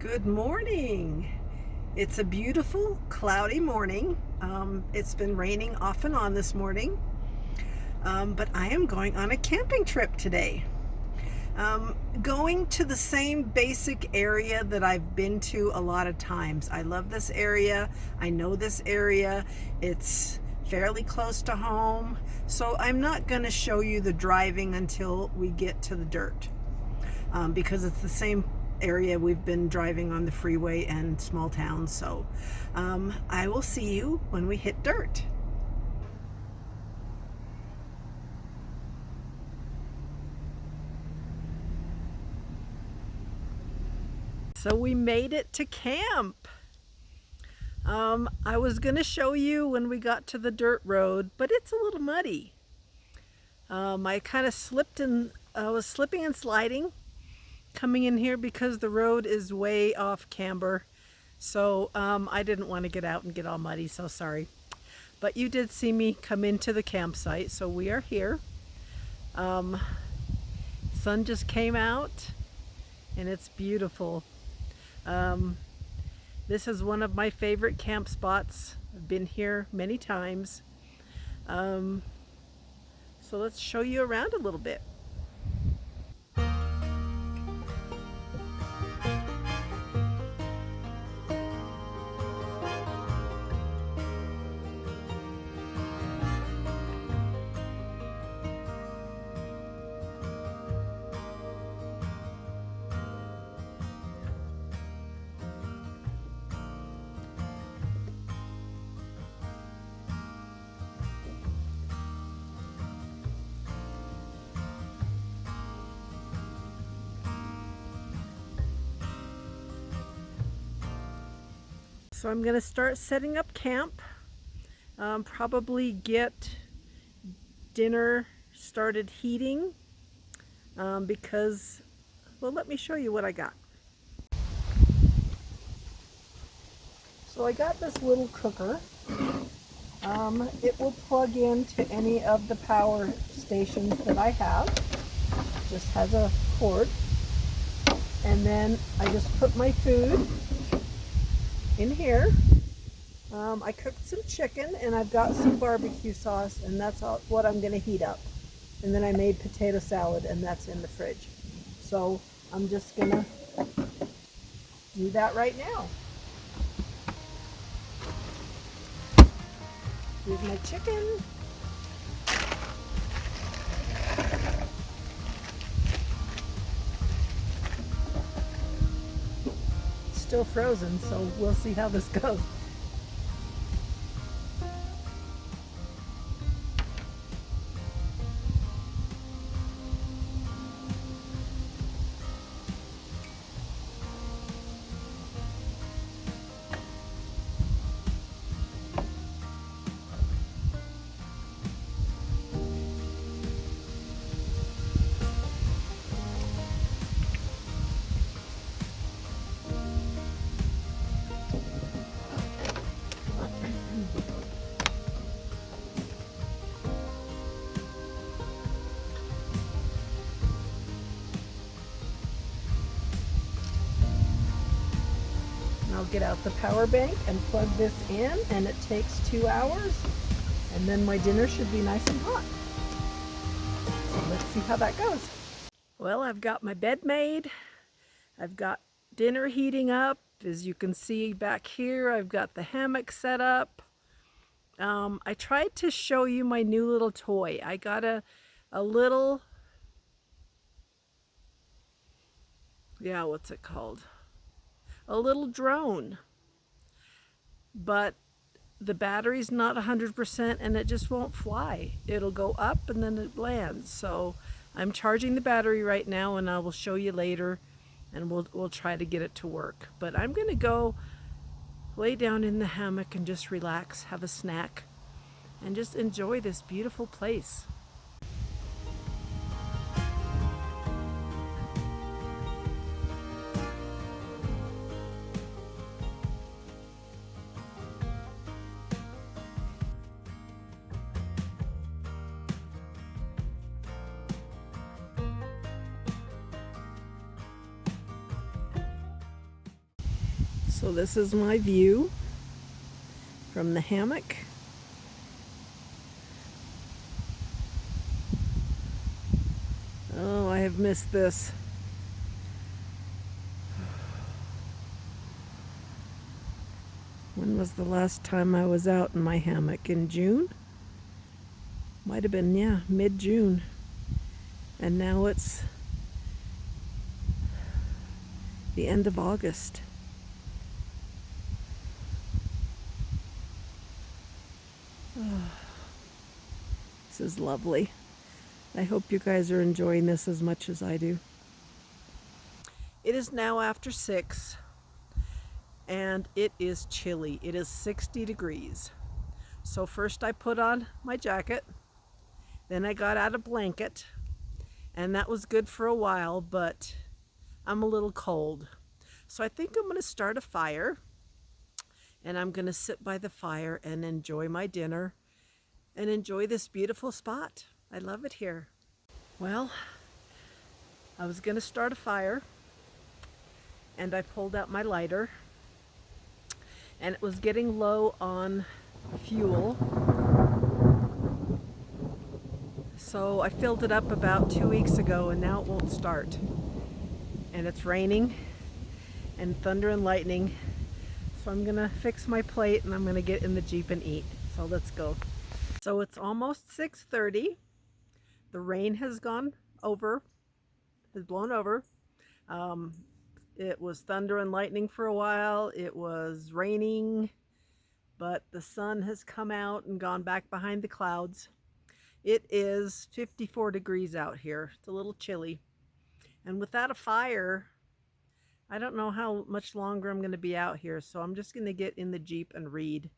Good morning. It's a beautiful cloudy morning. It's been raining off and on this morning, but I am going on a camping trip today. Going to the same basic area that I've been to a lot of times. I love this area. I know this area. It's fairly close to home, so I'm not going to show you the driving until we get to the dirt, because it's the same area we've been driving on the freeway and small towns. So I will see you when we hit dirt. So we made it to camp. I was gonna show you when we got to the dirt road, but it's a little muddy. I kind of slipped and was slipping and sliding coming in here because the road is way off camber. So I didn't want to get out and get all muddy, so sorry. But you did see me come into the campsite, so we are here. Sun just came out and it's beautiful. This is one of my favorite camp spots. I've been here many times. So let's show you around a little bit. So I'm going to start setting up camp. Probably get dinner started heating because, well, let me show you what I got. So I got this little cooker. It will plug into any of the power stations that I have. Just has a cord. And then I just put my food in here. I cooked some chicken and I've got some barbecue sauce, and that's what I'm going to heat up. And then I made potato salad, and that's in the fridge. So I'm just going to do that right now. Here's my chicken. It's still frozen, so we'll see how this goes. I'll get out the power bank and plug this in, and it takes 2 hours, and then my dinner should be nice and hot. So let's see how that goes. Well, I've got my bed made. I've got dinner heating up. As you can see back here, I've got the hammock set up. I tried to show you my new little toy. I got a little, yeah, what's it called? A little drone, but the battery's not 100% and it just won't fly. It'll go up and then it lands. So I'm charging the battery right now, and I will show you later, and we'll try to get it to work. But I'm gonna go lay down in the hammock and just relax, have a snack, and just enjoy this beautiful place. So this is my view from the hammock. Oh, I have missed this. When was the last time I was out in my hammock? In June? Might have been, yeah, mid-June. And now it's the end of August. Oh, this is lovely. I hope you guys are enjoying this as much as I do. It is now after 6 and it is chilly. It is 60 degrees. So first I put on my jacket, then I got out a blanket, and that was good for a while, but I'm a little cold. So I think I'm going to start a fire, and I'm going to sit by the fire and enjoy my dinner and enjoy this beautiful spot. I love it here. Well, I was going to start a fire, and I pulled out my lighter, and it was getting low on fuel. So I filled it up about 2 weeks ago, and now it won't start. And it's raining and thunder and lightning. So I'm gonna fix my plate and I'm gonna get in the Jeep and eat. So let's go. So it's almost 6:30. The rain has gone over, has blown over. It was thunder and lightning for a while. It was raining, but the sun has come out and gone back behind the clouds. It is 54 degrees out here. It's a little chilly. And without a fire, I don't know how much longer I'm going to be out here. So I'm just going to get in the Jeep and read.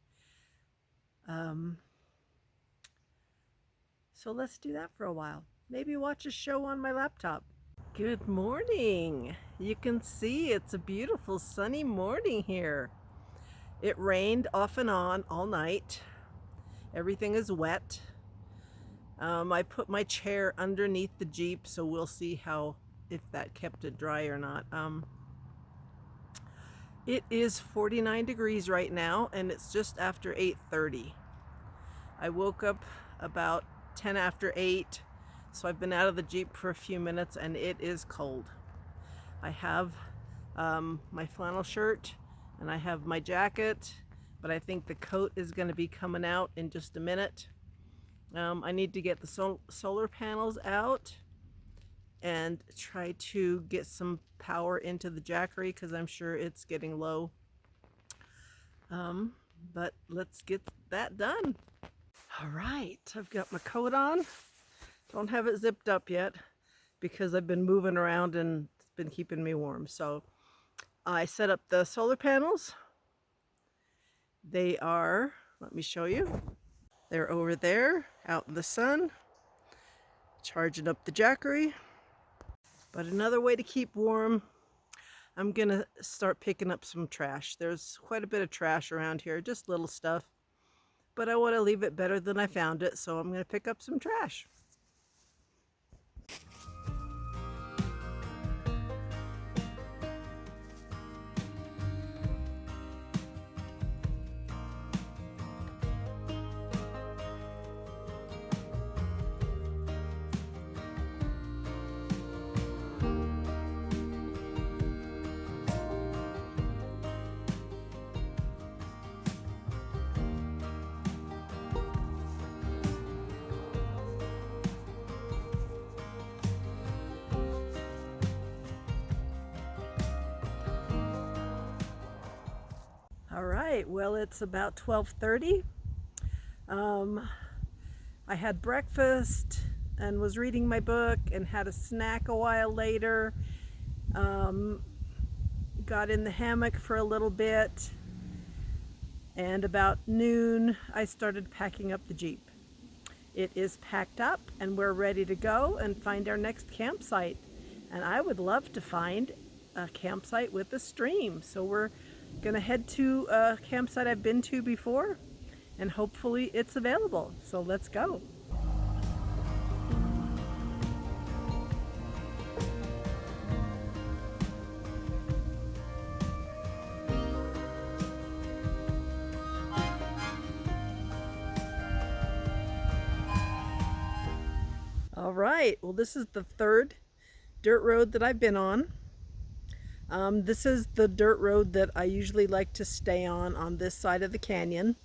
So let's do that for a while. Maybe watch a show on my laptop. Good morning. You can see it's a beautiful sunny morning here. It rained off and on all night. Everything is wet. I put my chair underneath the Jeep, so we'll see if that kept it dry or not. It is 49 degrees right now, and it's just after 8:30. I woke up about 10 after 8, so I've been out of the Jeep for a few minutes, and it is cold. I have my flannel shirt, and I have my jacket, but I think the coat is going to be coming out in just a minute. I need to get the solar panels out and try to get some power into the Jackery because I'm sure it's getting low. But let's get that done. All right, I've got my coat on. Don't have it zipped up yet because I've been moving around and it's been keeping me warm. So I set up the solar panels. They are, let me show you. They're over there out in the sun, charging up the Jackery. But another way to keep warm, I'm gonna start picking up some trash. There's quite a bit of trash around here, just little stuff. But I want to leave it better than I found it, so I'm gonna pick up some trash. All right, well, it's about 12:30. I had breakfast and was reading my book and had a snack a while later. Got in the hammock for a little bit, and about noon I started packing up the Jeep. It is packed up and we're ready to go and find our next campsite. And I would love to find a campsite with a stream. So we're gonna head to a campsite I've been to before, and hopefully it's available. So let's go. All right, well, this is the third dirt road that I've been on. This is the dirt road that I usually like to stay on this side of the canyon.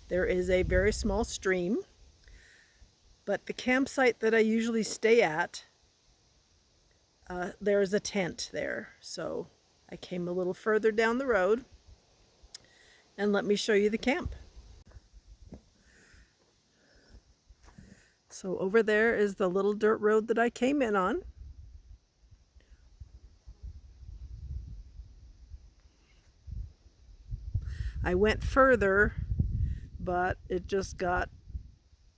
There is a very small stream, but the campsite that I usually stay at, there's a tent there. So I came a little further down the road, and let me show you the camp. So over there is the little dirt road that I came in on. I went further, but it just got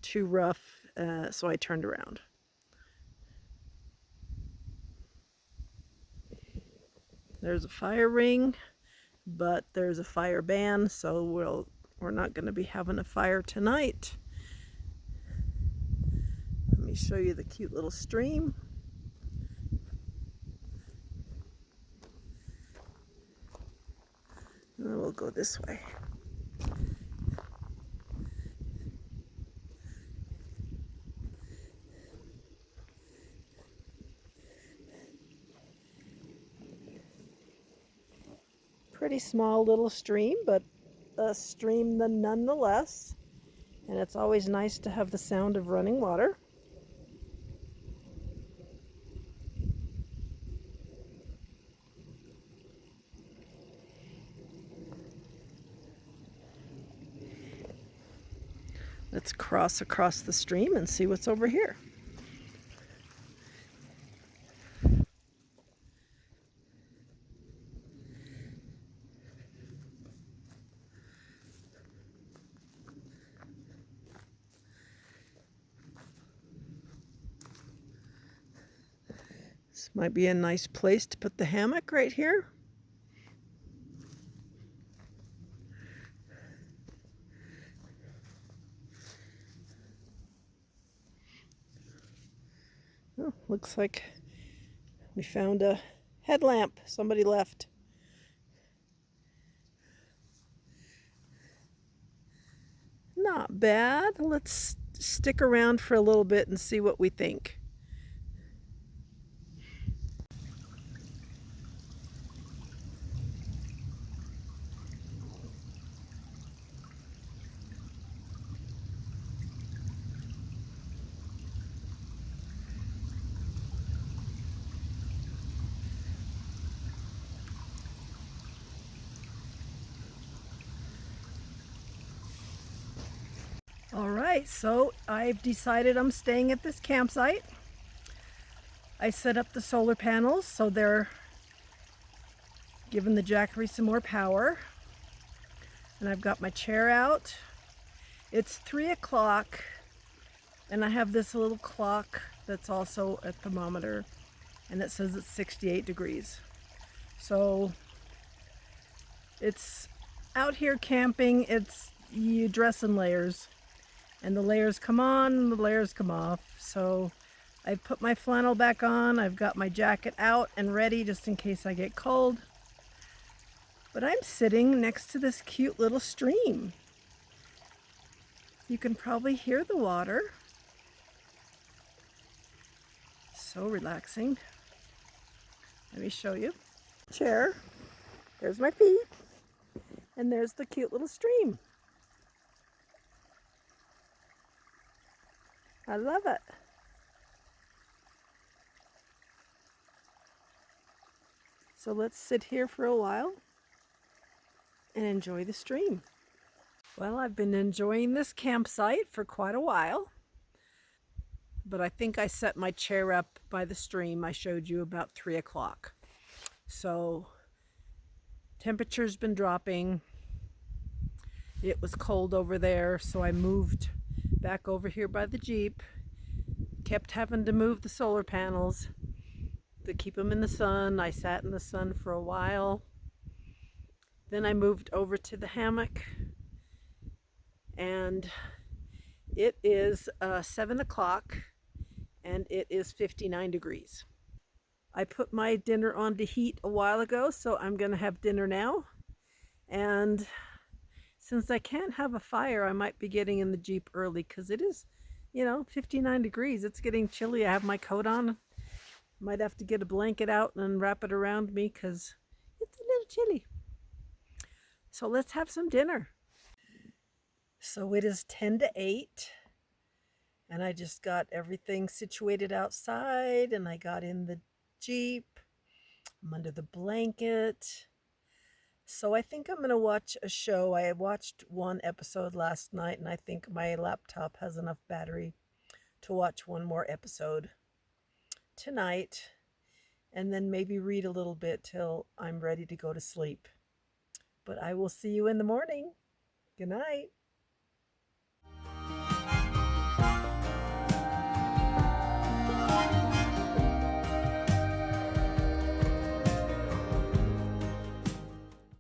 too rough, so I turned around. There's a fire ring, but there's a fire ban, so we're not going to be having a fire tonight. Let me show you the cute little stream. And then we'll go this way. Pretty small little stream, but a stream nonetheless. And it's always nice to have the sound of running water. Let's cross across the stream and see what's over here. This might be a nice place to put the hammock right here. Oh, looks like we found a headlamp somebody left. Not bad. Let's stick around for a little bit and see what we think. All right, so I've decided I'm staying at this campsite. I set up the solar panels so they're giving the Jackery some more power. And I've got my chair out. It's 3 o'clock and I have this little clock that's also a thermometer and it says it's 68 degrees. So it's out here camping, you dress in layers. And the layers come on and the layers come off. So I've put my flannel back on. I've got my jacket out and ready just in case I get cold. But I'm sitting next to this cute little stream. You can probably hear the water. So relaxing. Let me show you. Chair. There's my feet. And there's the cute little stream. I love it. So let's sit here for a while and enjoy the stream. Well, I've been enjoying this campsite for quite a while, but I think I set my chair up by the stream I showed you about 3 o'clock. So temperature's been dropping. It was cold over there, so I moved back over here by the Jeep. Kept having to move the solar panels to keep them in the sun. I sat in the sun for a while. Then I moved over to the hammock, and it is 7 o'clock and it is 59 degrees. I put my dinner on to heat a while ago, so I'm gonna have dinner now. And since I can't have a fire, I might be getting in the Jeep early because it is 59 degrees. It's getting chilly. I have my coat on. Might have to get a blanket out and wrap it around me because it's a little chilly. So let's have some dinner. So it is 10 to 8, and I just got everything situated outside, and I got in the Jeep. I'm under the blanket. So I think I'm going to watch a show. I watched one episode last night, and I think my laptop has enough battery to watch one more episode tonight, and then maybe read a little bit till I'm ready to go to sleep. But I will see you in the morning. Good night.